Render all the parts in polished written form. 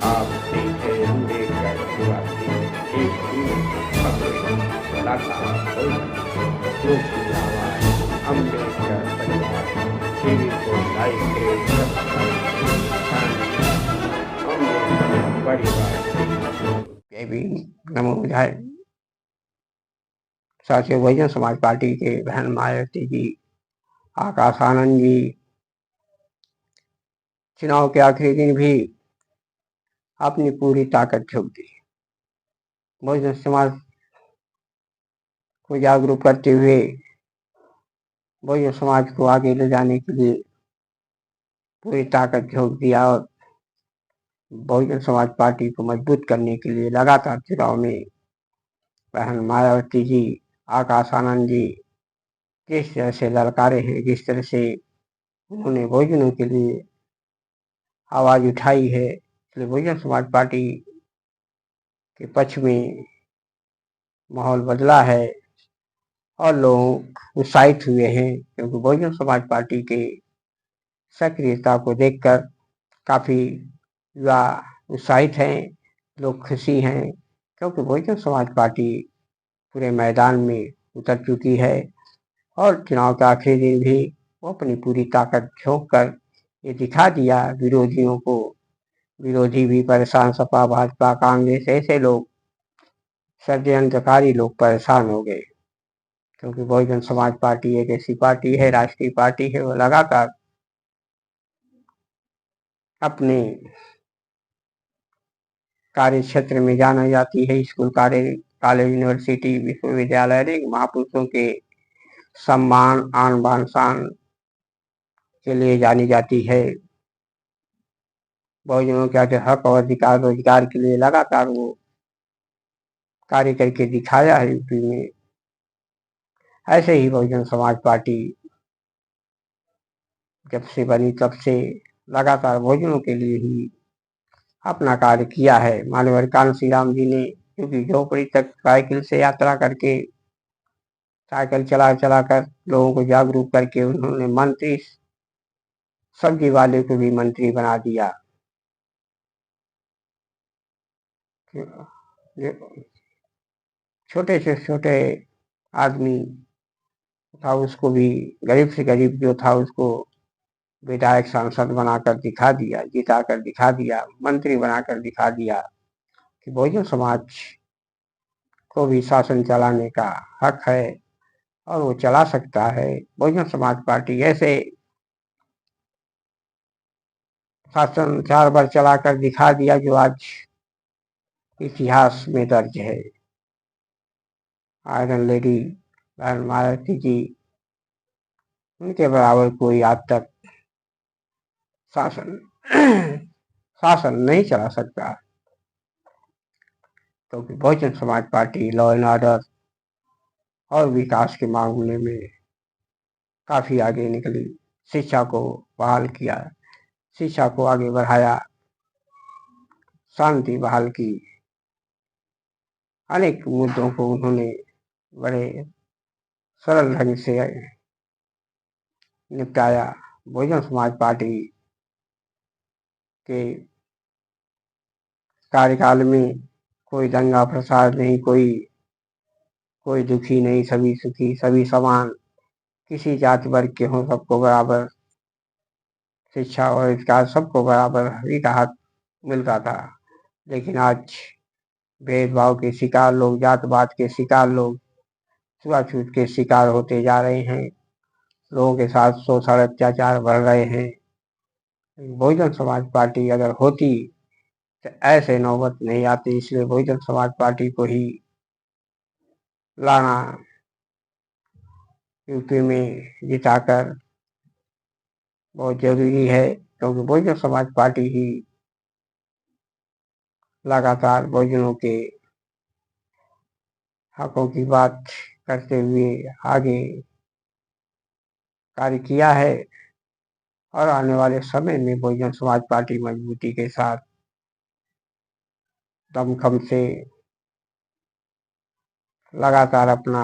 आप देखें अम्बेडकर परिवार की एक खबरें लगातार लोक की आवाज अम्बेडकर परिवार टीवी को लाइक करें, अम्बेडकर परिवार भी नमो बुझाए। साथियों, बहुजन समाज पार्टी के बहन मायावती जी, आकाश आनंद जी चुनाव के आखिरी दिन भी अपनी पूरी ताकत झोंक दी। बहुजन समाज को जागरूक करते हुए बहुजन समाज को आगे ले जाने के लिए पूरी ताकत झोंक दिया और बहुजन समाज पार्टी को मजबूत करने के लिए लगातार चुनाव में बहन मायावती जी, आकाश आनंद जी जिस तरह से ललकारे हैं, जिस तरह से उन्होंने बहुजनों के लिए आवाज उठाई है, इसलिए बहुजन समाज पार्टी के पक्ष में माहौल बदला है और लोग उत्साहित हुए हैं, क्योंकि बहुजन समाज पार्टी के सक्रियता को देखकर काफी युवा उत्साहित हैं, लोग खुशी हैं, क्योंकि बहुजन समाज पार्टी पूरे मैदान में उतर चुकी है और चुनाव के आखिरी दिन भी वो अपनी पूरी ताकत झोंक कर ये दिखा दिया विरोधियों को। विरोधी भी परेशान, सपा भाजपा कांग्रेस ऐसे लोग, षड्यंत्रकारी लोग परेशान हो गए, क्योंकि बहुजन समाज पार्टी एक ऐसी पार्टी है, राष्ट्रीय पार्टी है, वो लगातार अपने कार्य क्षेत्र में जाना जाती है। स्कूल, कॉलेज, यूनिवर्सिटी, विश्वविद्यालय अनेक महापुरुषों के सम्मान, आन बान शान के लिए जानी जाती है। बहुजनों के हक और अधिकार, रोजगार के लिए लगातार वो कार्य करके दिखाया है यूपी में। ऐसे ही बहुजन समाज पार्टी जब से बनी तब से लगातार बहुजनों के लिए ही अपना कार्य किया है। माननीय कान्शी राम जी ने, क्योंकि झोपड़ी तक साइकिल से यात्रा करके, साइकिल चला चला कर लोगों को जागरूक करके उन्होंने मंत्री, सब्जी वाले को भी मंत्री बना दिया। छोटे से छोटे आदमी था, उसको भी, गरीब से गरीब जो था उसको विधायक सांसद बनाकर दिखा दिया, जिताकर दिखा दिया, मंत्री बनाकर दिखा दिया कि बहुजन समाज को भी शासन चलाने का हक है और वो चला सकता है। बहुजन समाज पार्टी ऐसे शासन 4 बार चलाकर दिखा दिया जो आज इतिहास में दर्ज है। आयरन लेडी बहन मायावती जी, उनके बराबर कोई आज तक शासन शासन नहीं चला सकता, क्योंकि Bahujan Samaj party law and order और विकास के मामले में काफी आगे निकली। शिक्षा को बहाल किया, शिक्षा को आगे बढ़ाया, शांति बहाल की, अनेक मुद्दों को उन्होंने बड़े सरल ढंग से निपटाया। बहुजन समाज पार्टी के कार्यकाल में कोई दंगा फसाद नहीं, कोई दुखी नहीं, सभी सुखी, सभी समान, किसी जाति वर्ग के हों सबको बराबर शिक्षा और रोजगार, सबको बराबर ही राहत मिलता था। लेकिन आज भेदभाव के शिकार लोग, जातपात के शिकार लोग, छुआछूत के शिकार होते जा रहे हैं, लोगों के साथ शोषण अत्याचार बढ़ रहे हैं। बहुजन समाज पार्टी अगर होती तो ऐसे नौबत नहीं आती, इसलिए बहुजन समाज पार्टी को ही लाना, यूपी में जिताकर बहुत जरूरी है, क्योंकि बहुजन समाज पार्टी ही लगातार बहुजनों के हकों की बात करते हुए आगे कार्य किया है और आने वाले समय में बहुजन समाज पार्टी मजबूती के साथ दमखम से लगातार अपना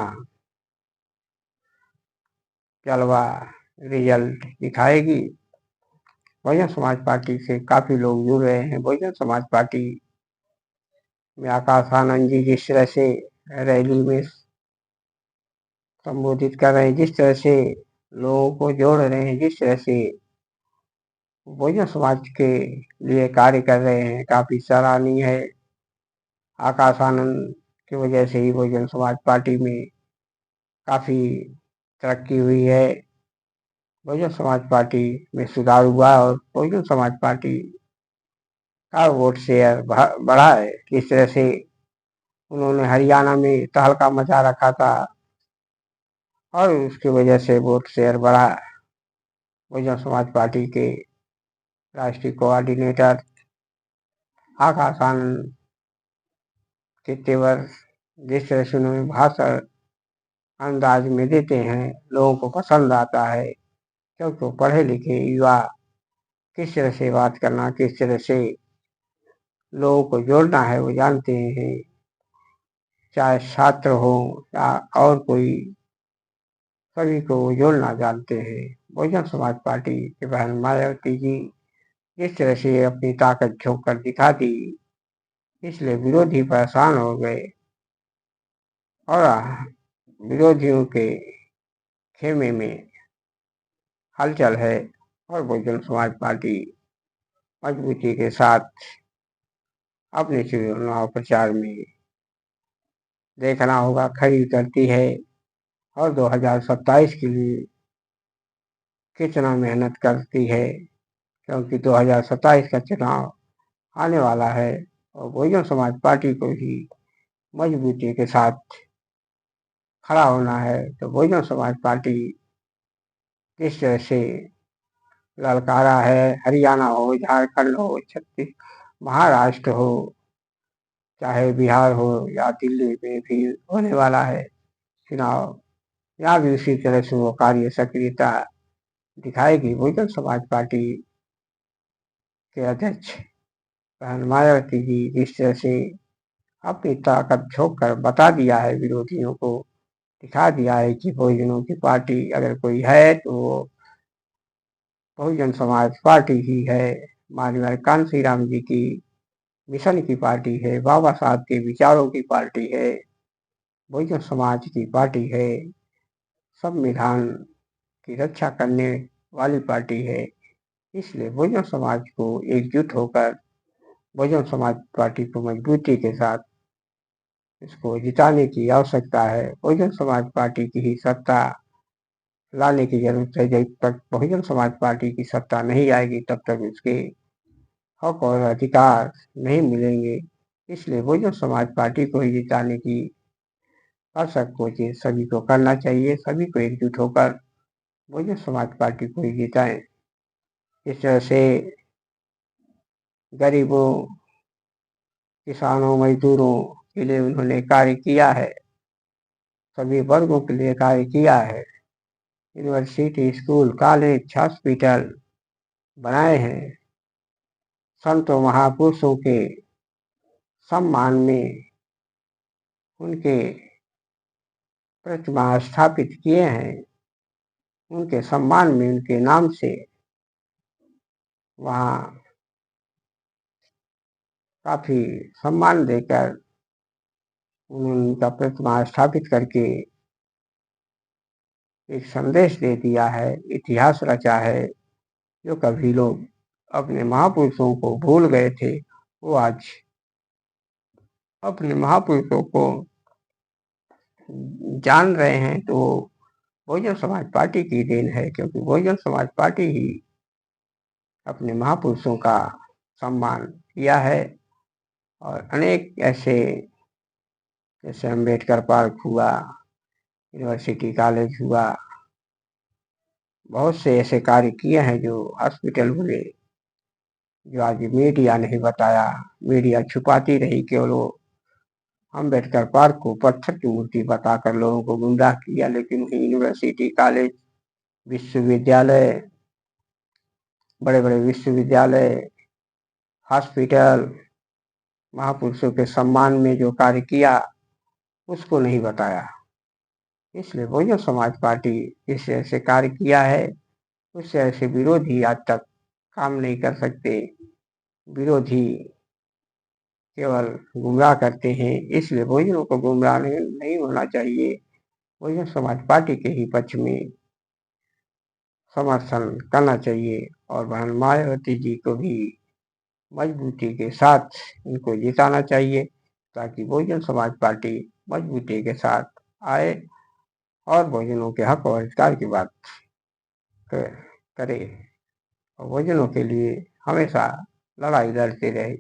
जलवा रिजल्ट दिखाएगी बहुजन समाज पार्टी से काफी लोग जुड़ रहे हैं। बहुजन समाज पार्टी में आकाश आनंद जी जिस तरह से रैली में संबोधित कर रहे हैं, जिस तरह से लोगों को जोड़ रहे हैं, जिस तरह से बहुजन समाज के लिए कार्य कर रहे हैं, काफी सराहनीय है। आकाश आनंद की वजह से ही बहुजन समाज पार्टी में काफी तरक्की हुई है। बहुजन समाज पार्टी में सुधार हुआ और बहुजन समाज पार्टी का वोट शेयर बढ़ा है। किस तरह से उन्होंने हरियाणा में तहलका मचा रखा था और उसकी वजह से वोट शेयर बढ़ा। बहुजन समाज पार्टी के राष्ट्रीय कोऑर्डिनेटर आकाश आनंद के तेवर जिस तरह से उन्होंने भाषण अंदाज में देते हैं, लोगों को पसंद आता है, क्योंकि वो पढ़े लिखे युवा किस तरह से बात करना, किस तरह से लोगों को जोड़ना है वो जानते हैं। चाहे छात्र हो या और कोई, सभी को वो जोड़ना जानते हैं। बहुजन समाज पार्टी के बहन मायावती जी जिस तरह से अपनी ताकत झोंक कर दिखा दी, इसलिए विरोधी परेशान हो गए और विरोधियों के खेमे में हलचल है और बहुजन समाज पार्टी मजबूती के साथ अपने चुनाव प्रचार में देखना होगा खड़ी उतरती है और 2027 के लिए कितना मेहनत करती है, क्योंकि 2027 का चुनाव आने वाला है और बहुजन समाज पार्टी को ही मजबूती के साथ खड़ा होना है। तो बहुजन समाज पार्टी किस तरह से ललकारा है, हरियाणा हो, झारखंड हो, छत्तीस, महाराष्ट्र हो, चाहे बिहार हो या दिल्ली में भी होने वाला है चुनाव, यहाँ भी उसी तरह से वो कार्य सक्रियता दिखाएगी। बहुजन समाज पार्टी के अध्यक्ष बहन मायावती जी जिस तरह से अपनी ताकत झोंक कर बता दिया है, विरोधियों को दिखा दिया है कि बहुजनों की पार्टी अगर कोई है तो वो बहुजन समाज पार्टी ही है। माननीय कान्शी राम जी की मिशन की पार्टी है, बाबा साहब के विचारों की पार्टी है, बहुजन समाज की पार्टी है, संविधान की रक्षा करने वाली पार्टी है। इसलिए बहुजन समाज को एकजुट होकर बहुजन समाज पार्टी को मजबूती के साथ इसको जिताने की आवश्यकता है। बहुजन समाज पार्टी की ही सत्ता लाने की जरूरत है। जब तक बहुजन समाज पार्टी की सत्ता नहीं आएगी तब तक उसके हक और अधिकार नहीं मिलेंगे। इसलिए बहुजन समाज पार्टी को ही जिताने की भरसक कोशिश सभी को करना चाहिए। सभी को एकजुट होकर बहुजन समाज पार्टी को ही जिताएं। इस तरह से गरीबों, किसानों, मजदूरों के लिए उन्होंने कार्य किया है, सभी वर्गों के लिए कार्य किया है। यूनिवर्सिटी, स्कूल, कॉलेज, हॉस्पिटल बनाए हैं। संतों महापुरुषों के सम्मान में उनके प्रतिमा स्थापित किए हैं। उनके सम्मान में, उनके नाम से वहाँ काफी सम्मान देकर उनका प्रतिमा स्थापित करके एक संदेश दे दिया है, इतिहास रचा है। जो कभी लोग अपने महापुरुषों को भूल गए थे, वो आज अपने महापुरुषों को जान रहे हैं। तो बहुजन समाज पार्टी की देन है, क्योंकि बहुजन समाज पार्टी ही अपने महापुरुषों का सम्मान किया है। और अनेक ऐसे, जैसे अम्बेडकर पार्क हुआ, यूनिवर्सिटी कॉलेज हुआ, बहुत से ऐसे कार्य किए हैं जो हॉस्पिटल हुए, जो आज मीडिया नहीं बताया। मीडिया छुपाती रही, केवल वो अम्बेडकर पार्क को पत्थर की मूर्ति बताकर लोगों को गुमराह किया। लेकिन यूनिवर्सिटी, कॉलेज, विश्वविद्यालय, बड़े बड़े विश्वविद्यालय, हॉस्पिटल, महापुरुषों के सम्मान में जो कार्य किया उसको नहीं बताया। इसलिए बहुजन समाज पार्टी जिस ऐसे कार्य किया है, उससे ऐसे विरोधी आज तक काम नहीं कर सकते, विरोधी केवल गुमराह करते हैं, इसलिए बहुजनों को गुमराह नहीं होना चाहिए। बहुजन समाज पार्टी के ही पक्ष में समर्थन करना चाहिए और बहन मायावती जी को भी मजबूती के साथ इनको जिताना चाहिए, ताकि बहुजन समाज पार्टी मजबूती के साथ आए और बहुजनों के हक और अधिकार की बात करे और बहुजनों के लिए हमेशा लड़ाई लड़ते रहे।